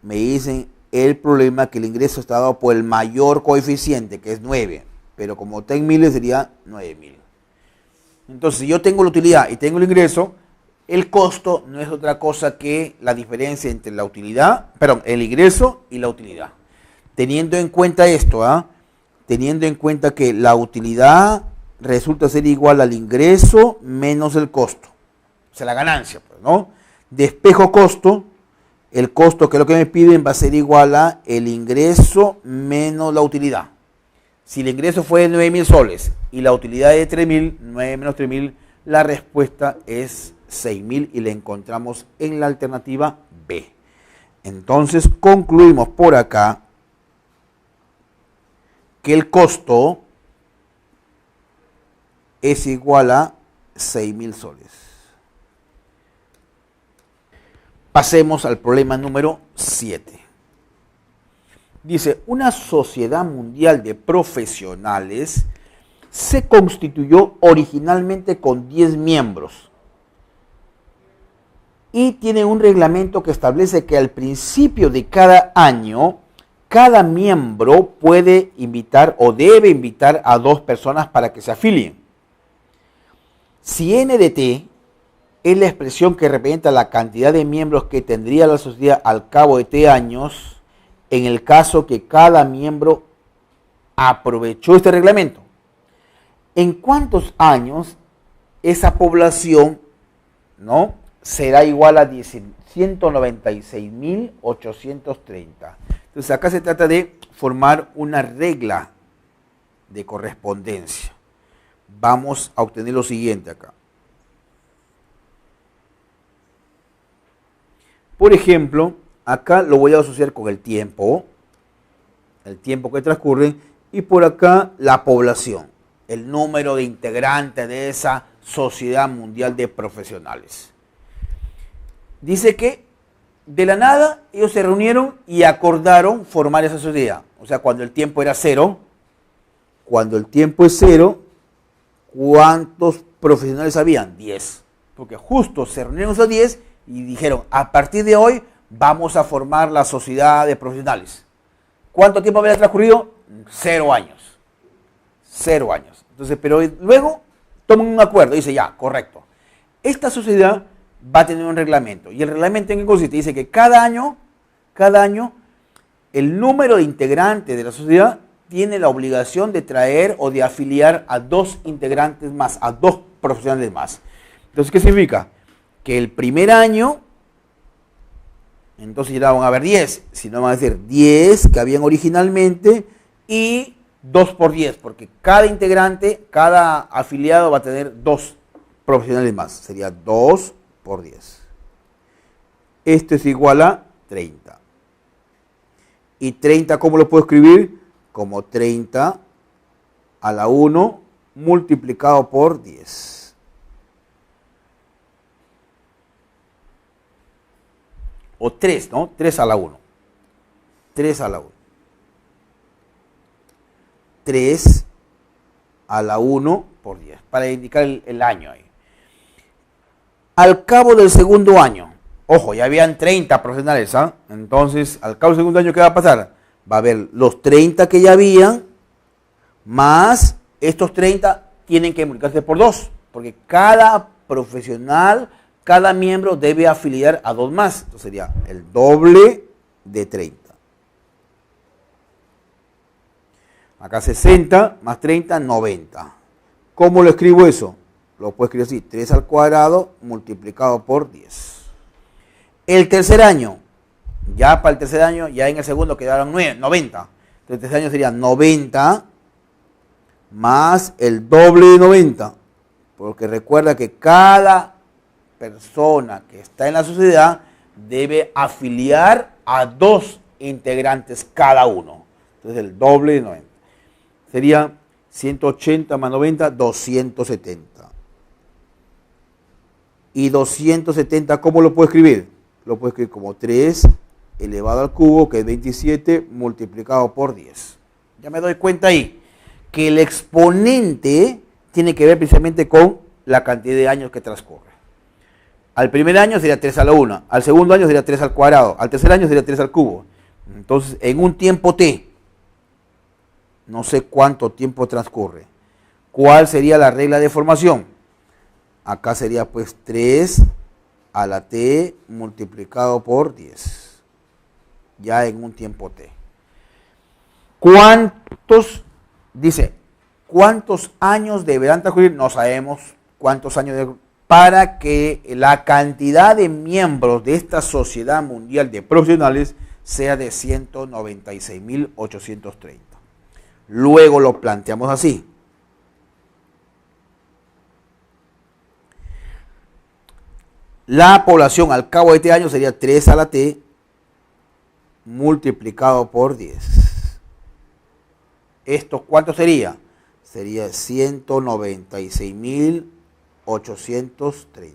me dicen el problema que el ingreso está dado por el mayor coeficiente, que es 9, pero como está en miles sería 9.000. Entonces, si yo tengo la utilidad y tengo el ingreso, el costo no es otra cosa que la diferencia entre la utilidad, el ingreso y la utilidad. Teniendo en cuenta esto, teniendo en cuenta que la utilidad resulta ser igual al ingreso menos el costo, o sea, la ganancia, pues, ¿no? Despejo costo, el costo que es lo que me piden va a ser igual a el ingreso menos la utilidad. Si el ingreso fue de 9.000 soles y la utilidad es de 3.000, 9 menos 3.000, la respuesta es 6.000 y la encontramos en la alternativa B. Entonces concluimos por acá que el costo es igual a 6.000 soles. Pasemos al problema número 7. Dice, una sociedad mundial de profesionales se constituyó originalmente con 10 miembros y tiene un reglamento que establece que al principio de cada año, cada miembro puede invitar o debe invitar a 2 personas para que se afilien. Si N de T es la expresión que representa la cantidad de miembros que tendría la sociedad al cabo de T años, en el caso que cada miembro aprovechó este reglamento. ¿En cuántos años esa población, ¿no?, será igual a 196.830? Entonces acá se trata de formar una regla de correspondencia. Vamos a obtener lo siguiente acá. Por ejemplo, acá lo voy a asociar con el tiempo que transcurre, y por acá la población, el número de integrantes de esa sociedad mundial de profesionales. Dice que de la nada, ellos se reunieron y acordaron formar esa sociedad. O sea, cuando el tiempo era cero, cuando el tiempo es cero, ¿cuántos profesionales habían? 10. Porque justo se reunieron esos 10 y dijeron, a partir de hoy vamos a formar la sociedad de profesionales. ¿Cuánto tiempo había transcurrido? 0 años. 0 años. Entonces, pero luego toman un acuerdo, dice ya, correcto. Esta sociedad va a tener un reglamento. ¿Y el reglamento en qué consiste? Dice que cada año, el número de integrantes de la sociedad tiene la obligación de traer o de afiliar a 2 integrantes más, a 2 profesionales más. Entonces, ¿qué significa? Que el primer año, entonces ya van a haber 10, si no van a ser 10 que habían originalmente y 2 por 10, porque cada integrante, cada afiliado va a tener 2 profesionales más. Sería 2 por 10. Esto es igual a 30. ¿Y 30 cómo lo puedo escribir? Como 30 a la 1 multiplicado por 10. O 3, ¿no? 3 a la 1. 3 a la 1. 3 a la 1 por 10, para indicar el año ahí. Al cabo del segundo año, ojo, ya habían 30 profesionales, ¿ah? Entonces, al cabo del segundo año, ¿qué va a pasar? Va a haber los 30 que ya habían, más estos 30 tienen que multiplicarse por 2, porque cada profesional, cada miembro debe afiliar a 2 más. Entonces sería el doble de 30. Acá 60 más 30, 90. ¿Cómo lo escribo eso? Lo puedo escribir así, 3 al cuadrado multiplicado por 10. El tercer año, ya para el tercer año, ya en el segundo quedaron 90. Entonces el tercer año sería 90 más el doble de 90. Porque recuerda que cada persona que está en la sociedad debe afiliar a 2 integrantes cada uno. Entonces el doble de 90. Sería 180 más 90, 270. Y 270, ¿cómo lo puedo escribir? Lo puedo escribir como 3 elevado al cubo, que es 27, multiplicado por 10. Ya me doy cuenta ahí que el exponente tiene que ver precisamente con la cantidad de años que transcurre. Al primer año sería 3 a la 1, al segundo año sería 3 al cuadrado, al tercer año sería 3 al cubo. Entonces, en un tiempo t, no sé cuánto tiempo transcurre, ¿cuál sería la regla de formación? Acá sería pues 3 a la t multiplicado por 10, ya en un tiempo t. ¿Cuántos años deberán transcurrir? No sabemos cuántos años para que la cantidad de miembros de esta Sociedad Mundial de Profesionales sea de 196.830. Luego lo planteamos así. La población al cabo de este año sería 3 a la t multiplicado por 10. ¿Esto cuánto sería? Sería 196.830.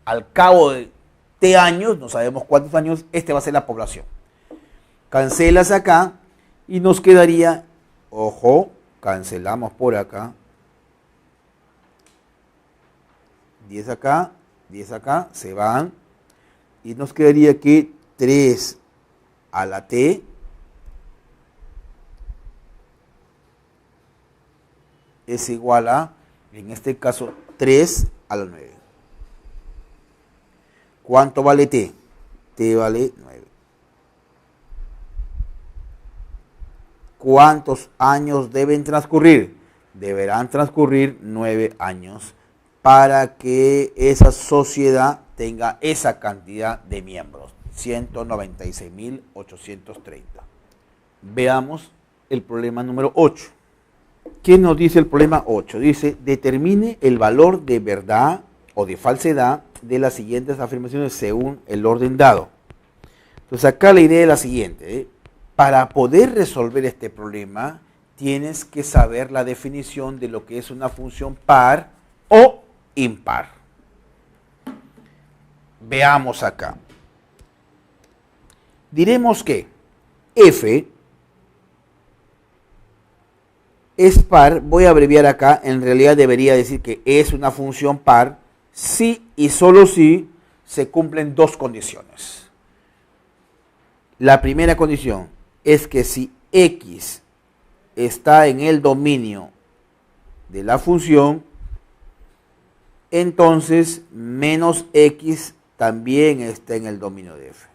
Al cabo de t años, no sabemos cuántos años, este va a ser la población. Cancelas acá y nos quedaría, ojo, cancelamos por acá, 10 acá, 10 acá, se van, y nos quedaría que 3 a la t es igual a, en este caso, 3 a la 9. ¿Cuánto vale t? T vale 9. ¿Cuántos años deben transcurrir? Deberán transcurrir 9 años para que esa sociedad tenga esa cantidad de miembros, 196.830. Veamos el problema número 8. ¿Qué nos dice el problema 8? Dice, determine el valor de verdad o de falsedad de las siguientes afirmaciones según el orden dado. Entonces acá la idea es la siguiente, Para poder resolver este problema, tienes que saber la definición de lo que es una función par o impar. Veamos acá. Diremos que f es par, voy a abreviar acá, en realidad debería decir que es una función par si y solo si se cumplen dos condiciones. La primera condición es que si x está en el dominio de la función, entonces menos x también está en el dominio de f.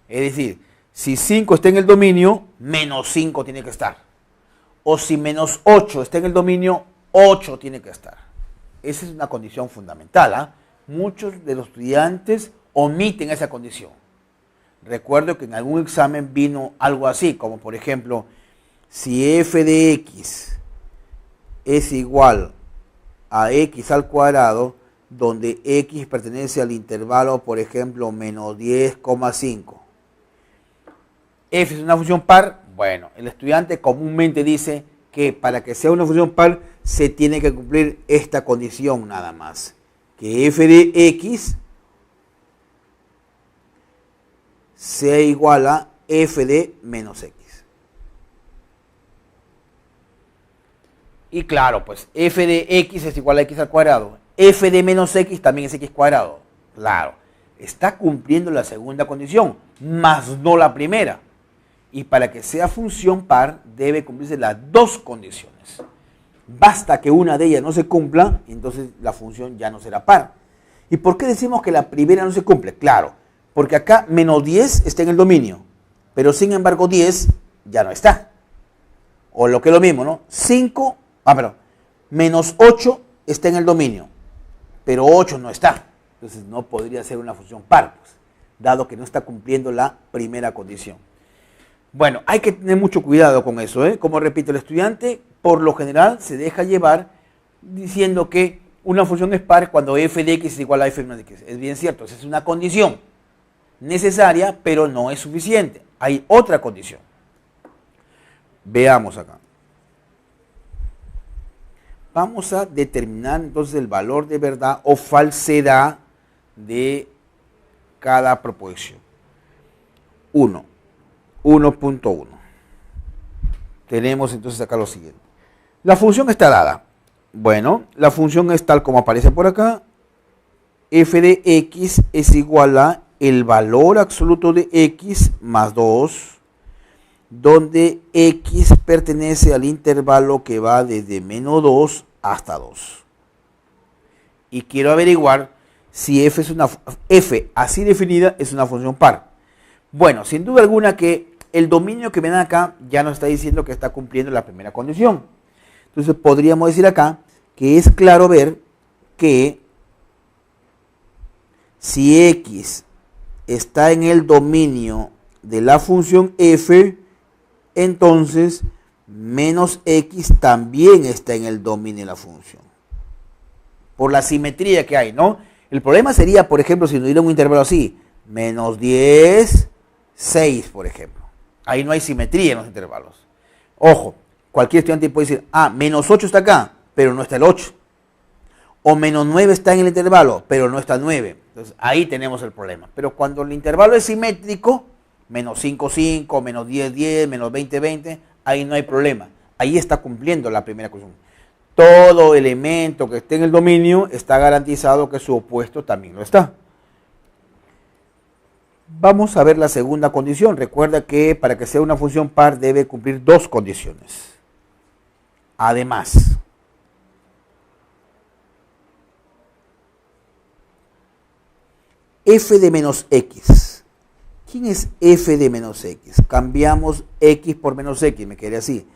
Es decir, si 5 está en el dominio, menos 5 tiene que estar. O si menos 8 está en el dominio, 8 tiene que estar. Esa es una condición fundamental, ¿eh? Muchos de los estudiantes omiten esa condición. Recuerdo que en algún examen vino algo así, como por ejemplo, si f de x es igual a x al cuadrado, donde x pertenece al intervalo, por ejemplo, menos 10,5. F es una función par. Bueno, el estudiante comúnmente dice que para que sea una función par se tiene que cumplir esta condición nada más. Que f de x sea igual a f de menos x. Y claro, pues f de x es igual a x al cuadrado. F de menos x también es x cuadrado. Claro, está cumpliendo la segunda condición, más no la primera. Y para que sea función par, debe cumplirse las dos condiciones. Basta que una de ellas no se cumpla, y entonces la función ya no será par. ¿Y por qué decimos que la primera no se cumple? Claro, porque acá menos 10 está en el dominio, pero sin embargo 10 ya no está. O lo que es lo mismo, ¿no? Menos 8 está en el dominio, pero 8 no está. Entonces no podría ser una función par, pues, dado que no está cumpliendo la primera condición. Bueno, hay que tener mucho cuidado con eso, ¿eh? Como repito, el estudiante por lo general se deja llevar diciendo que una función es par cuando f de x es igual a f de menos x. Es bien cierto, esa es una condición necesaria, pero no es suficiente. Hay otra condición. Veamos acá. Vamos a determinar entonces el valor de verdad o falsedad de cada proposición. 1.1. Tenemos entonces acá lo siguiente. La función está dada. Bueno, la función es tal como aparece por acá. F de x es igual a el valor absoluto de x más 2, donde x pertenece al intervalo que va desde menos 2 hasta 2. Y quiero averiguar si f así definida es una función par. Bueno, sin duda alguna que el dominio que me dan acá ya nos está diciendo que está cumpliendo la primera condición. Entonces podríamos decir acá que es claro ver que si x está en el dominio de la función f, entonces menos x también está en el dominio de la función. Por la simetría que hay, ¿no? El problema sería, por ejemplo, si nos diera un intervalo así, menos 10, 6, por ejemplo. Ahí no hay simetría en los intervalos. Ojo, cualquier estudiante puede decir, menos 8 está acá, pero no está el 8. O menos 9 está en el intervalo, pero no está el 9. Entonces ahí tenemos el problema. Pero cuando el intervalo es simétrico, menos 5, 5, menos 10, 10, menos 20, 20, ahí no hay problema. Ahí está cumpliendo la primera condición. Todo elemento que esté en el dominio está garantizado que su opuesto también lo está. Vamos a ver la segunda condición. Recuerda que para que sea una función par debe cumplir dos condiciones. Además, f de menos x. ¿Quién es f de menos x? Cambiamos x por menos x, me quedé así.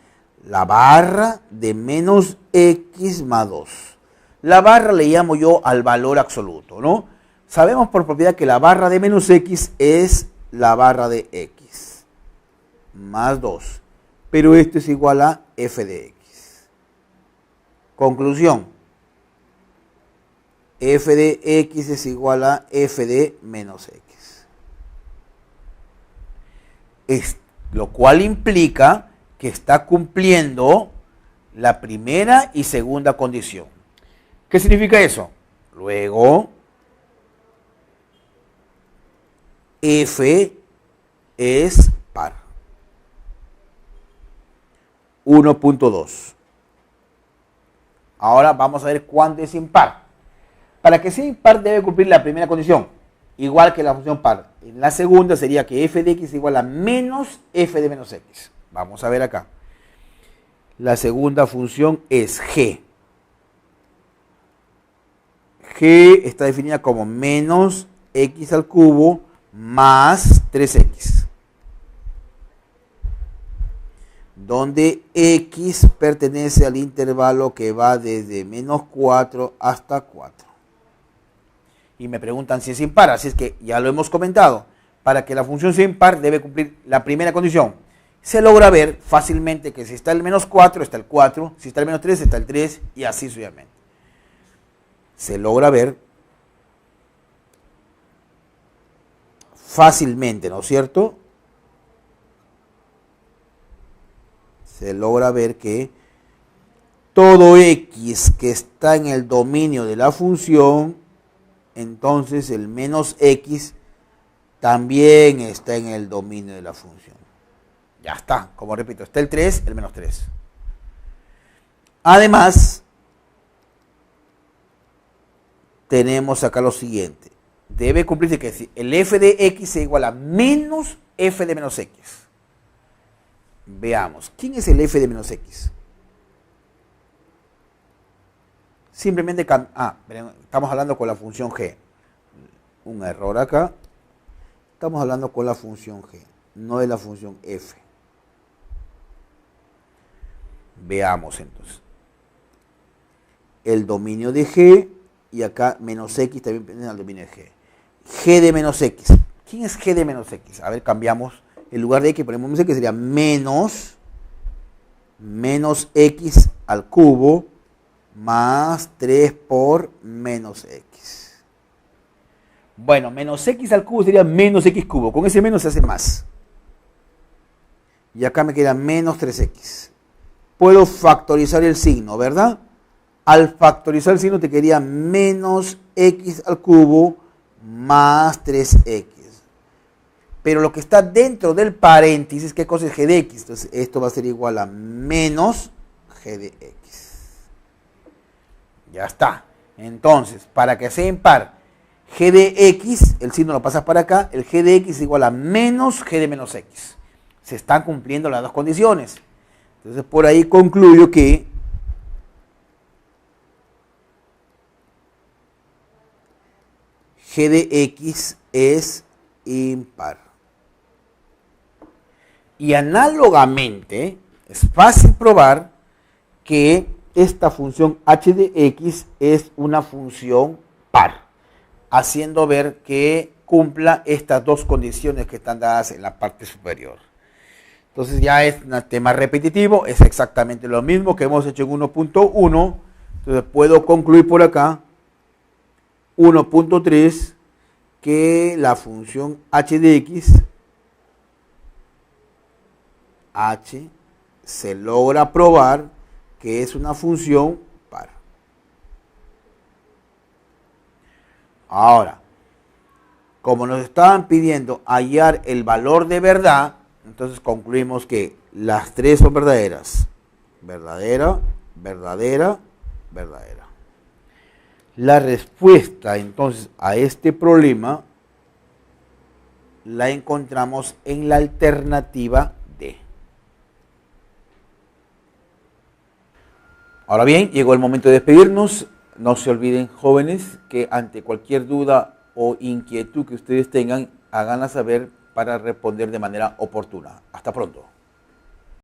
La barra de menos x más 2. La barra le llamo yo al valor absoluto, ¿no? Sabemos por propiedad que la barra de menos x es la barra de x más 2. Pero esto es igual a f de x. Conclusión. F de x es igual a f de menos x. Lo cual implica que está cumpliendo la primera y segunda condición. ¿Qué significa eso? Luego, f es par. 1.2. Ahora vamos a ver cuándo es impar. Para que sea impar debe cumplir la primera condición, igual que la función par. En la segunda sería que f de x es igual a menos f de menos x. Vamos a ver acá. La segunda función es g. G está definida como menos x al cubo más 3x. Donde x pertenece al intervalo que va desde menos 4 hasta 4. Y me preguntan si es impar, así es que ya lo hemos comentado. Para que la función sea impar debe cumplir la primera condición. Se logra ver fácilmente que si está el menos 4, está el 4, si está el menos 3, está el 3 y así sucesivamente. Se logra ver fácilmente, ¿no es cierto? Se logra ver que todo x que está en el dominio de la función, entonces el menos x también está en el dominio de la función. Ya está, como repito, está el 3, el menos 3. Además, tenemos acá lo siguiente. Debe cumplirse que si el f de x es igual a menos f de menos x. Veamos, ¿quién es el f de menos x? Simplemente, estamos hablando con la función g. Un error acá. Estamos hablando con la función g, no de la función f. Veamos entonces. El dominio de g y acá menos x también pertenece al dominio de g. G de menos x. ¿Quién es g de menos x? A ver, cambiamos. En lugar de x ponemos menos x, sería menos x al cubo más 3 por menos x. Bueno, menos x al cubo sería menos x cubo. Con ese menos se hace más. Y acá me queda menos 3x. Puedo factorizar el signo, ¿verdad? Al factorizar el signo te quedaría menos x al cubo más 3x. Pero lo que está dentro del paréntesis, ¿qué cosa es g de x? Entonces esto va a ser igual a menos g de x. Ya está. Entonces, para que sea impar g de x, el signo lo pasas para acá, el g de x es igual a menos g de menos x. Se están cumpliendo las dos condiciones. Entonces por ahí concluyo que g de x es impar. Y análogamente, es fácil probar que esta función h de x es una función par, haciendo ver que cumpla estas dos condiciones que están dadas en la parte superior. Entonces ya es un tema repetitivo, es exactamente lo mismo que hemos hecho en 1.1. Entonces puedo concluir por acá, 1.3, que la función h de x, h, se logra probar que es una función par. Ahora, como nos estaban pidiendo hallar el valor de verdad, entonces concluimos que las tres son verdaderas. Verdadera, verdadera, verdadera. La respuesta entonces a este problema la encontramos en la alternativa D. Ahora bien, llegó el momento de despedirnos. No se olviden, jóvenes, que ante cualquier duda o inquietud que ustedes tengan, háganla saber para responder de manera oportuna. Hasta pronto.